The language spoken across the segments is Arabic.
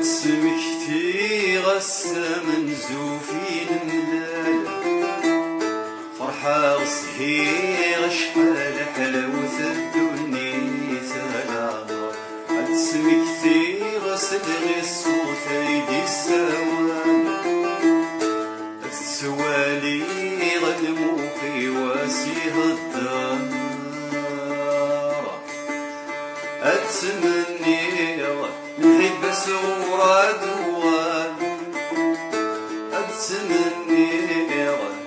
سمكتي غسة من زوفي الملال فرحة صهيغ شحال حلاوة الدنيا تلعب سمكتي غسل غي الصوت ايدي السوان السوالي غنموخي واسيها الدار أتمني نحب سورة دوان أتمني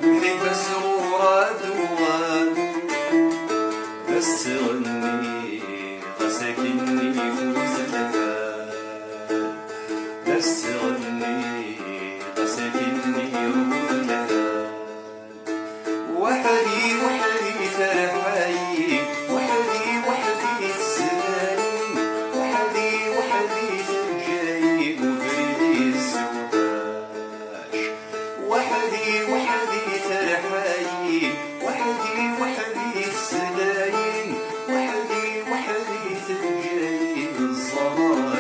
نحب سورة دوان بس تغني غساكني فوز الهال بس تغني غساكني فوز الهال وحدي وحدي فرحي وحدي وحدي السلام وحدي وحدي تنجاي وبريدي السواش وحدي وحدي فرحي وحدي وحدي السلام وحدي وحدي تنجاي الزهر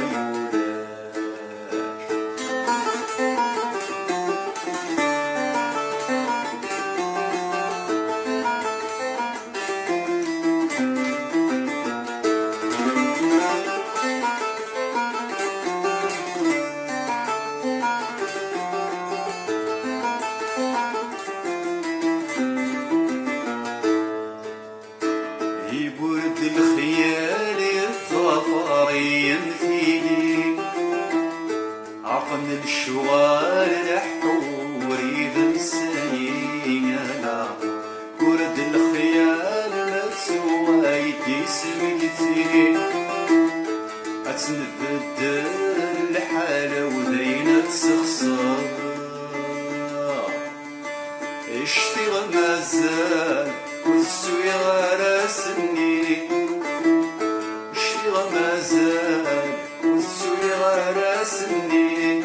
يبرد الخيال الظفري يمثيلي عقم الشوارع حوري بنساني انا برد الخيال متسوى يدي سمكتي اتنبدل الحالة ودينا تسخسر اشتغل مازال والسوي غراسني اشتغل مازال والسوي غراسني